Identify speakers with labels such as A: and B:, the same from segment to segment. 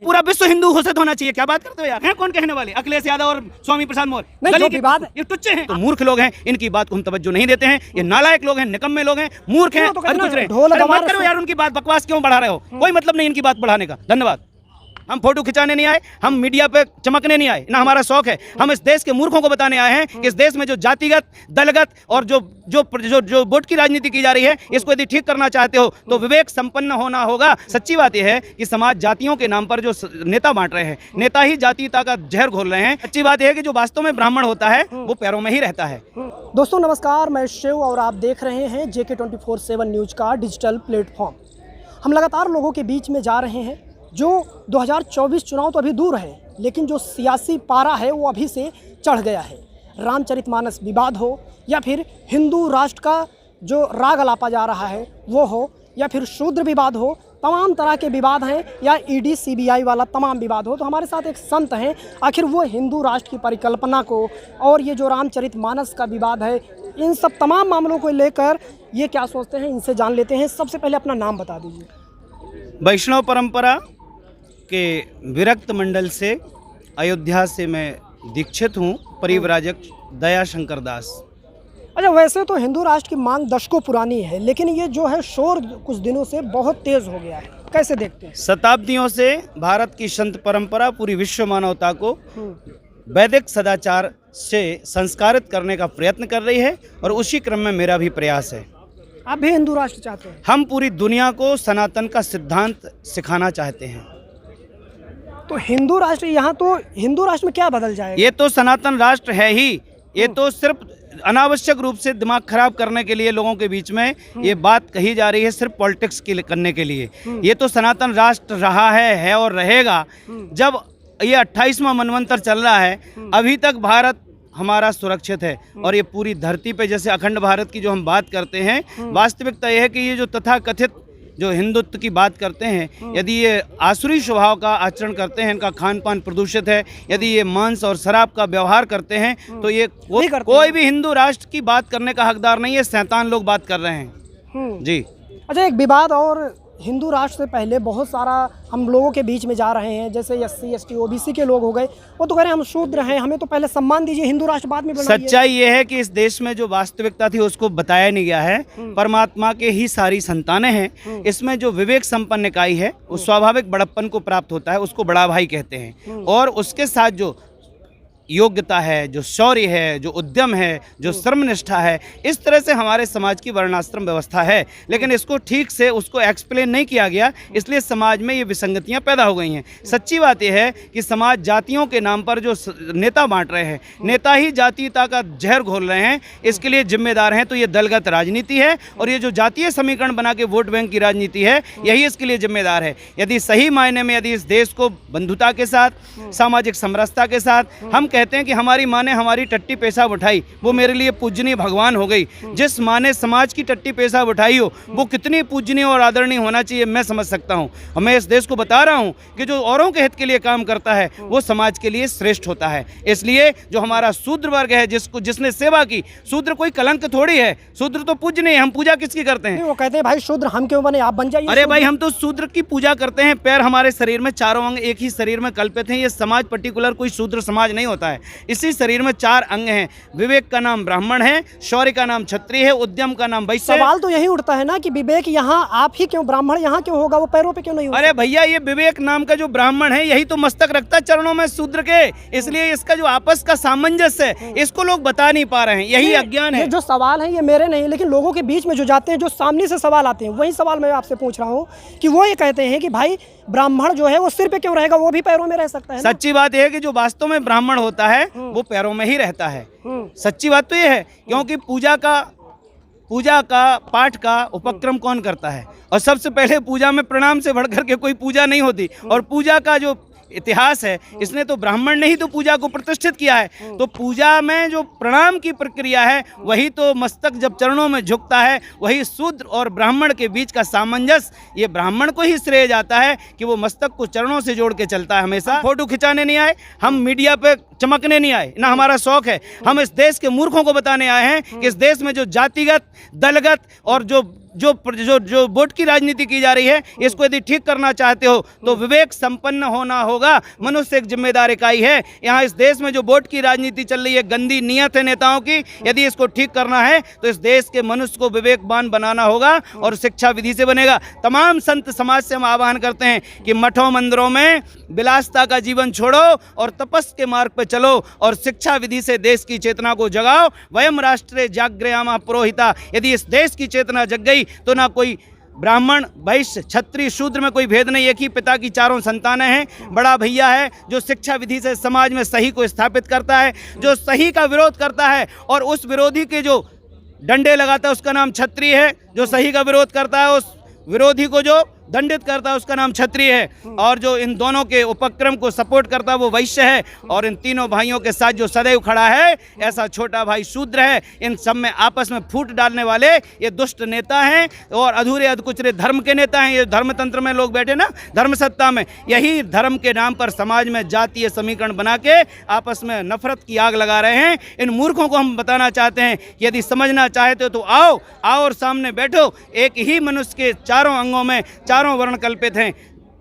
A: पूरा विश्व हिंदू घोषित होना चाहिए। क्या बात करते हो यार, हैं कौन कहने वाले? अखिलेश यादव और स्वामी प्रसाद मौर्य
B: नहीं,
A: गली
B: जो
A: के
B: विवाद
A: ये टुच्चे हैं, तो मूर्ख लोग हैं, इनकी बात को हम तवज्जो नहीं देते हैं। ये नालायक लोग हैं, निकम्मे लोग हैं, मूर्ख हैं,
B: तो कहते
A: कुछ
B: हैं, ढोल
A: अरे
B: गवार
A: मत करो
B: से-
A: यार, उनकी बात बकवास क्यों बढ़ा रहे हो? कोई मतलब नहीं इनकी बात बढ़ाने का। धन्यवाद। हम फोटो खिंचाने नहीं आए, हम मीडिया पे चमकने नहीं आए, ना हमारा शौक है। हम इस देश के मूर्खों को बताने आए हैं कि इस देश में जो जातिगत, दलगत और जो जो जो जो वोट की राजनीति की जा रही है, इसको यदि ठीक करना चाहते हो तो विवेक संपन्न होना होगा। सच्ची बात यह है कि समाज जातियों के नाम पर जो नेता बांट रहे हैं, नेता ही जातीयता का जहर घोल रहे हैं। सच्ची बात यह है कि जो वास्तव में ब्राह्मण होता है वो पैरों में ही रहता है।
B: दोस्तों नमस्कार, मैं शिव और आप देख रहे हैं JK 24/7 न्यूज़ का डिजिटल प्लेटफॉर्म। हम लगातार लोगों के बीच में जा रहे हैं। जो 2024 चुनाव तो अभी दूर है, लेकिन जो सियासी पारा है वो अभी से चढ़ गया है। रामचरितमानस विवाद हो या फिर हिंदू राष्ट्र का जो राग अलापा जा रहा है वो हो, या फिर शूद्र विवाद हो, तमाम तरह के विवाद हैं, या ED CBI वाला तमाम विवाद हो। तो हमारे साथ एक संत हैं, आखिर वो हिंदू राष्ट्र की परिकल्पना को और ये जो रामचरितमानस का विवाद है, इन सब तमाम मामलों को लेकर ये क्या सोचते हैं, इनसे जान लेते हैं। सबसे पहले अपना नाम बता दीजिए।
A: वैष्णव परंपरा के विरक्त मंडल से अयोध्या से मैं दीक्षित हूँ, परिव्राजक दया शंकर दास।
B: अच्छा, वैसे तो हिंदू राष्ट्र की मांग दशकों पुरानी है, लेकिन ये जो है शोर कुछ दिनों से बहुत तेज हो गया है, कैसे देखते हैं?
A: शताब्दियों से भारत की संत परंपरा पूरी विश्व मानवता को वैदिक सदाचार से संस्कारित करने का प्रयत्न कर रही है, और उसी क्रम में मेरा भी प्रयास है।
B: आप भी हिंदू राष्ट्र चाहते हैं?
A: हम पूरी दुनिया को सनातन का सिद्धांत सिखाना चाहते हैं।
B: तो हिंदू राष्ट्र, यहाँ तो हिंदू राष्ट्र में क्या बदल जाएगा?
A: ये तो सनातन राष्ट्र है ही। ये तो सिर्फ अनावश्यक रूप से दिमाग खराब करने के लिए लोगों के बीच में ये बात कही जा रही है, सिर्फ पॉलिटिक्स के लिए करने के लिए। ये तो सनातन राष्ट्र रहा है और रहेगा। जब ये 28वां मनवंतर चल रहा है, अभी तक भारत हमारा सुरक्षित है, और ये पूरी धरती पे जैसे अखंड भारत की जो हम बात करते हैं, वास्तविकता यह है कि ये जो तथाकथित जो हिंदुत्व की बात करते हैं, यदि ये आसुरी स्वभाव का आचरण करते हैं, इनका खान पान प्रदूषित है, यदि ये मांस और शराब का व्यवहार करते हैं, तो ये कोई भी हिंदू राष्ट्र की बात करने का हकदार नहीं है। शैतान लोग बात कर रहे हैं जी।
B: अच्छा, एक विवाद और हिंदू राष्ट्र से पहले बहुत सारा हम लोगों के बीच में जा रहे हैं, जैसे SC ST OBC के लोग हो गए, वो तो कह रहे हैं हम शूद्र हैं, हमें तो पहले सम्मान दीजिए, हिंदू राष्ट्र बाद में बनाइए।
A: सच्चाई ये है कि इस देश में जो वास्तविकता थी उसको बताया नहीं गया है। परमात्मा के ही सारी संतानें हैं। इसमें जो विवेक संपन्न इकाई है, उस स्वाभाविक बड़प्पन को प्राप्त होता है, उसको बड़ा भाई कहते हैं। और उसके साथ जो योग्यता है, जो शौर्य है, जो उद्यम है, जो श्रमनिष्ठा है, इस तरह से हमारे समाज की वर्णाश्रम व्यवस्था है। लेकिन इसको ठीक से उसको एक्सप्लेन नहीं किया गया, इसलिए समाज में ये विसंगतियां पैदा हो गई हैं। सच्ची बात यह है कि समाज जातियों के नाम पर जो नेता बांट रहे हैं, नेता ही जातीयता का जहर घोल रहे हैं, इसके लिए जिम्मेदार हैं। तो ये दलगत राजनीति है, और ये जो जातीय समीकरण बना के वोट बैंक की राजनीति है, यही इसके लिए जिम्मेदार है। यदि सही मायने में यदि इस देश को बंधुता के साथ, सामाजिक समरसता के साथ, हम कहते हैं कि हमारी माँ ने हमारी टट्टी पेशाब उठाई, वो मेरे लिए पूजनीय भगवान हो गई। जिस माँ ने समाज की टट्टी पेशाब उठाई हो, वो कितनी पूजनीय और आदरणीय होना चाहिए मैं समझ सकता हूँ। और मैं इस देश को बता रहा हूँ कि जो औरों के हित के लिए काम करता है वो समाज के लिए श्रेष्ठ होता है। इसलिए जो हमारा शूद्र वर्ग है, जिसने सेवा की, शूद्र कोई कलंक थोड़ी है, शूद्र तो पूजनीय है। हम पूजा किसकी करते हैं?
B: वो कहते हैं भाई शूद्र हम क्यों बने, आप बन जाइए।
A: अरे भाई, हम तो शूद्र की पूजा करते हैं। पैर हमारे शरीर में, चारों अंग एक ही शरीर में कल्पित हैं। ये समाज पर्टिकुलर कोई शूद्र समाज नहीं होता है। इसी शरीर में 4 अंग हैं। विवेक का नाम ब्राह्मण है, शौर्य का नाम क्षत्रिय है, उद्यम का नाम वैश्य।
B: सवाल तो यही उठता है ना कि विवेक यहाँ आप ही क्यों, ब्राह्मण यहाँ क्यों होगा, वो पैरों पे क्यों नहीं होगा?
A: अरे भैया, ये विवेक नाम का जो ब्राह्मण है, यही तो मस्तक रखता है चरणों में शूद्र के। इसलिए इसका जो आपस का सामंजस्य है, इसको लोग बता नहीं पा रहे हैं। यही अज्ञान है।
B: जो सवाल है ये मेरे नहीं, लेकिन लोगों के बीच में जो जाते हैं, जो सामने से सवाल आते हैं, वही सवाल मैं आपसे पूछ रहा हूँ कि वो ये कहते हैं कि भाई ब्राह्मण जो है वो सिर पे क्यों रहेगा, वो भी पैरों में रह सकता है ना?
A: सच्ची बात यह है कि जो वास्तव में ब्राह्मण होता है वो पैरों में ही रहता है। सच्ची बात तो ये है, क्योंकि पूजा का पाठ का उपक्रम कौन करता है? और सबसे पहले पूजा में प्रणाम से बढ़कर के कोई पूजा नहीं होती। और पूजा का जो इतिहास है, इसने तो ब्राह्मण ने ही तो पूजा को प्रतिष्ठित किया है। तो पूजा में जो प्रणाम की प्रक्रिया है, वही तो मस्तक जब चरणों में झुकता है, वही शूद्र और ब्राह्मण के बीच का सामंजस्य, ये ब्राह्मण को ही श्रेय जाता है कि वो मस्तक को चरणों से जोड़ के चलता है। हमेशा फोटो खिंचाने नहीं आए, हम मीडिया पे चमकने नहीं आए, ना हमारा शौक है। हम इस देश के मूर्खों को बताने आए हैं कि इस देश में जो जातिगत, दलगत और जो जो जो जो वोट की राजनीति की जा रही है, इसको यदि ठीक करना चाहते हो तो विवेक संपन्न होना होगा। मनुष्य एक जिम्मेदार इकाई है। यहाँ इस देश में जो वोट की राजनीति चल रही है, गंदी नीयत है नेताओं की, यदि इसको ठीक करना है तो इस देश के मनुष्य को विवेकवान बनाना होगा और शिक्षा विधि से बनेगा। तमाम संत समाज से हम आह्वान करते हैं कि मठों मंदिरों में विलासता का जीवन छोड़ो और तपस्या के मार्ग पर चलो और शिक्षा विधि से देश की चेतना को जगाओ। वयम राष्ट्रे जाग्रयामः पुरोहिता। यदि इस देश की चेतना जग गई तो ना कोई ब्राह्मण वैश्य क्षत्रिय शूद्र में कोई भेद नहीं, एक ही पिता की चारों संतानें हैं। बड़ा भैया है जो शिक्षा विधि से समाज में सही को स्थापित करता है, जो सही का विरोध करता है और उस विरोधी के जो डंडे लगाता है उसका नाम क्षत्रिय है, जो सही का विरोध करता है उस विरोधी को जो दंडित करता है उसका नाम क्षत्रिय है, और जो इन दोनों के उपक्रम को सपोर्ट करता है वो वैश्य है, और इन तीनों भाइयों के साथ जो सदैव खड़ा है ऐसा छोटा भाई शूद्र है। इन सब में आपस में फूट डालने वाले ये दुष्ट नेता हैं और अधूरे अधकुचरे धर्म के नेता हैं। ये धर्मतंत्र में लोग बैठे ना, धर्म सत्ता में, यही धर्म के नाम पर समाज में जातीय समीकरण बना के आपस में नफरत की आग लगा रहे हैं। इन मूर्खों को हम बताना चाहते हैं कि यदि समझना चाहते हो तो आओ और सामने बैठो। एक ही मनुष्य के चारों अंगों में चारों वर्ण कल्पित हैं।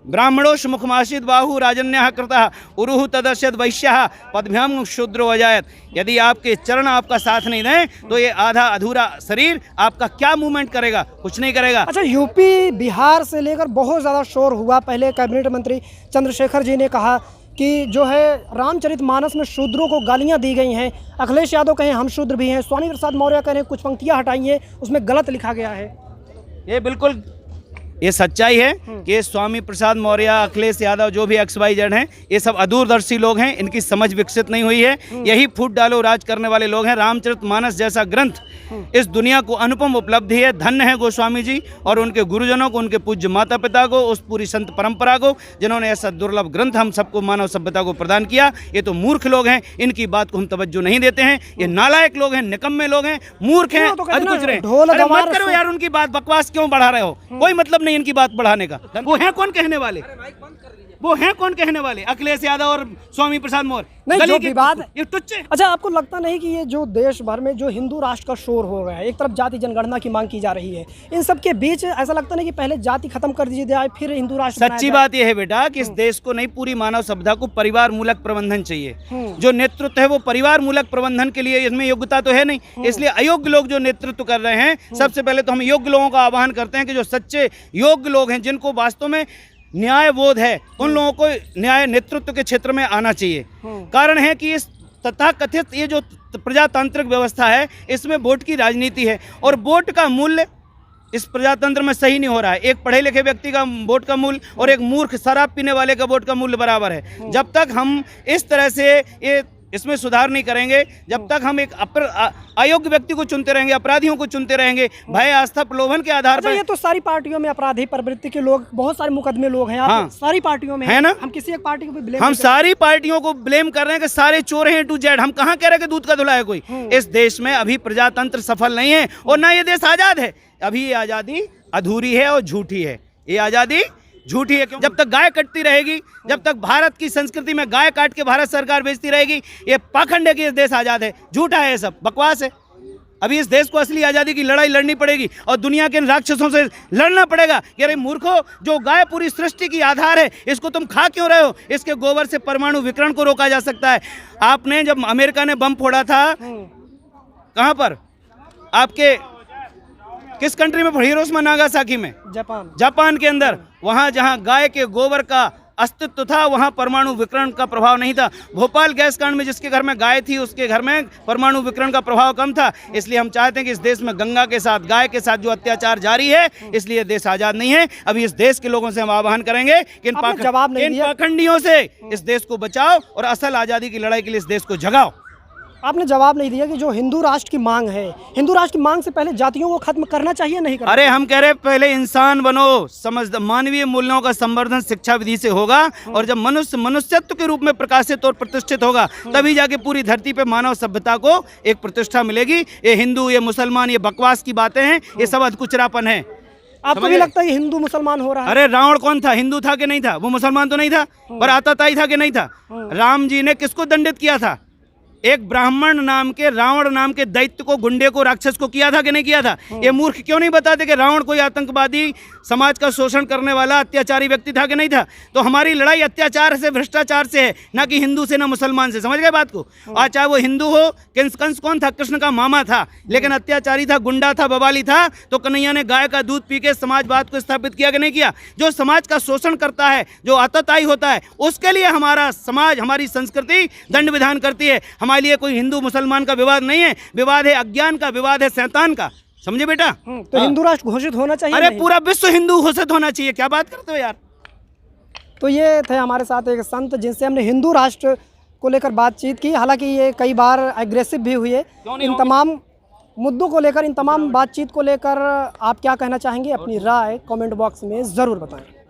A: ब्राह्मणोष मुखमाशित बाहु राजन्यः कृतः उरुहु तदस्यद वैश्यः पद्भ्याम शूद्रो अजायत। यदि आपके चरण आपका साथ नहीं दें तो ये आधा अधूरा शरीर आपका क्या मूवमेंट करेगा? कुछ नहीं करेगा।
B: अच्छा, यूपी बिहार से लेकर बहुत ज़्यादा शोर हुआ। पहले कैबिनेट मंत्री चंद्रशेखर जी ने कहा कि जो है रामचरितमानस में शूद्रों को गालियां दी गई हैं। अखिलेश यादव कहें हम शूद्र भी हैं, स्वामी प्रसाद मौर्य कह रहे हैं कुछ पंक्तियां हटाइए, उसमें गलत लिखा गया है।
A: ये बिल्कुल ये सच्चाई है कि स्वामी प्रसाद मौर्य, अखिलेश यादव, जो भी XYZ हैं, ये सब अदूरदर्शी लोग हैं, इनकी समझ विकसित नहीं हुई है। यही फूट डालो राज करने वाले लोग हैं। रामचरितमानस जैसा ग्रंथ इस दुनिया को अनुपम उपलब्धि है। धन्य है गोस्वामी जी और उनके गुरुजनों को, उनके पूज्य माता पिता को, उस पूरी संत परंपरा को जिन्होंने ऐसा दुर्लभ ग्रंथ हम सबको, मानव सभ्यता को प्रदान किया। ये तो मूर्ख लोग हैं, इनकी बात को हम तवज्जो नहीं देते हैं। ये नालायक लोग हैं, निकम्मे लोग हैं, मूर्ख हैं, अधकुचरे हैं। अरे मत करो यार उनकी बात, बकवास क्यों बढ़ा रहे हो? कोई मतलब नहीं इनकी बात बढ़ाने का। वो हैं कौन कहने वाले? वो हैं कौन कहने वाले? अखिलेश यादव और स्वामी प्रसाद मौर्य
B: नहीं, जो विवाद
A: ये तुच्छ।
B: अच्छा, आपको लगता नहीं कि ये जो देश भर में जो हिंदू राष्ट्र का शोर हो रहा है, एक तरफ जाति जनगणना की मांग की जा रही है, इन सब के बीच ऐसा लगता नहीं कि पहले जाति खत्म कर दी जाए फिर हिंदू राष्ट्र?
A: सच्ची बात यह है बेटा कि इस देश को नहीं, पूरी मानव सभ्यता को परिवार मूलक प्रबंधन चाहिए। जो नेतृत्व है वो परिवार मूलक प्रबंधन के लिए, इसमें योग्यता तो है नहीं, इसलिए अयोग्य लोग जो नेतृत्व कर रहे हैं, सबसे पहले तो हम योग्य लोगों का आह्वान करते हैं कि जो सच्चे योग्य लोग हैं, जिनको वास्तव में न्याय बोध है, उन लोगों को न्याय नेतृत्व के क्षेत्र में आना चाहिए। कारण है कि इस तथाकथित ये जो प्रजातांत्रिक व्यवस्था है, इसमें वोट की राजनीति है और वोट का मूल्य इस प्रजातंत्र में सही नहीं हो रहा है। एक पढ़े लिखे व्यक्ति का वोट का मूल्य और एक मूर्ख शराब पीने वाले का वोट का मूल्य बराबर है। जब तक हम इस तरह से ये इसमें सुधार नहीं करेंगे, जब तक हम एक अयोग्य व्यक्ति को चुनते रहेंगे, अपराधियों को चुनते रहेंगे, भय आस्था प्रलोभन के आधार पर।
B: ये तो सारी पार्टियों में अपराधी प्रवृत्ति के लोग, बहुत सारे मुकदमे लोग हैं। हाँ, सारी पार्टियों में है ना। हम किसी एक पार्टी को भी ब्लेम,
A: हम सारी पार्टियों को ब्लेम कर रहे हैं कि सारे चोर हैं टू जेड। हम कहाँ कह रहे हैं कि दूध का धुला है कोई? इस देश में अभी प्रजातंत्र सफल नहीं है और ना ये देश आजाद है। अभी ये आजादी अधूरी है और झूठी है। ये आजादी झूठी है। जब तक गाय कटती रहेगी, जब तक भारत की संस्कृति में गाय काट के भारत सरकार बेचती रहेगी, ये पाखंड है कि ये देश आजाद है। झूठा है, ये सब बकवास है। अभी इस देश को असली आज़ादी की लड़ाई लड़नी पड़ेगी और दुनिया के राक्षसों से लड़ना पड़ेगा कि अरे मूर्खों, जो गाय पूरी सृष्टि की आधार है, इसको तुम खा क्यों रहे हो? इसके गोबर से परमाणु विकिरण को रोका जा सकता है। आपने जब अमेरिका ने बम फोड़ा था, कहाँ पर? आपके किस कंट्री में? हिरोशिमा नागासाकी में, जापान के अंदर। वहाँ जहाँ गाय के गोबर का अस्तित्व था, वहाँ परमाणु विकिरण का प्रभाव नहीं था। भोपाल गैस कांड में जिसके घर में गाय थी, उसके घर में परमाणु विकिरण का प्रभाव कम था। इसलिए हम चाहते हैं कि इस देश में गंगा के साथ, गाय के साथ जो अत्याचार जारी है, इसलिए देश आज़ाद नहीं है। अभी इस देश के लोगों से हम आह्वान करेंगे कि इन पाखंडियों से इस देश को बचाओ और असल आज़ादी की लड़ाई के लिए इस देश को जगाओ।
B: आपने जवाब नहीं दिया कि जो हिंदू राष्ट्र की मांग है, हिंदू राष्ट्र की मांग से पहले जातियों को खत्म करना चाहिए, नहीं करना?
A: अरे हम कह रहे हैं पहले इंसान बनो, समझ, मानवीय मूल्यों का संवर्धन शिक्षा विधि से होगा और जब मनुष्य मनुष्यत्व के रूप में प्रकाशित और प्रतिष्ठित होगा, तभी जाके पूरी धरती पे मानव सभ्यता को एक प्रतिष्ठा मिलेगी। ये हिंदू, ये मुसलमान, ये बकवास की बातें हैं, ये सब अधकुचरापन है।
B: आपको भी लगता है हिंदू मुसलमान हो रहा है?
A: अरे रावण कौन था? हिंदू था कि नहीं था? वो मुसलमान तो नहीं था, पर आताताई था कि नहीं था? राम जी ने किसको दंडित किया था? एक ब्राह्मण नाम के, रावण नाम के दैत्य को, गुंडे को, राक्षस को किया था कि नहीं किया था? ये मूर्ख क्यों नहीं बताते कि रावण कोई आतंकवादी, समाज का शोषण करने वाला, अत्याचारी व्यक्ति था कि नहीं था? तो हमारी लड़ाई अत्याचार से, भ्रष्टाचार से है, ना कि हिंदू से, ना मुसलमान से। समझ गए बात को? आज चाहे वो हिंदू हो, कंस कौन था? कृष्ण का मामा था, लेकिन अत्याचारी था, गुंडा था, बवाली था। तो कन्हैया ने गाय का दूध पी के समाजवाद को स्थापित किया कि नहीं किया? जो समाज का शोषण करता है, जो आतताई होता है, उसके लिए हमारा समाज, हमारी संस्कृति दंड विधान करती है। हमारे लिए कोई हिंदू मुसलमान का विवाद नहीं है, विवाद है अज्ञान का, विवाद है शैतान का। समझे बेटा?
B: तो हिंदू राष्ट्र घोषित होना चाहिए?
A: अरे
B: नहीं?
A: पूरा विश्व हिंदू घोषित होना चाहिए। क्या बात करते हो यार?
B: तो ये थे हमारे साथ एक संत जिनसे हमने हिंदू राष्ट्र को लेकर बातचीत की। हालांकि ये कई बार एग्रेसिव भी हुए। इन तमाम मुद्दों को लेकर, इन तमाम बातचीत को लेकर आप क्या कहना चाहेंगे? अपनी राय कमेंट बॉक्स में ज़रूर बताएं।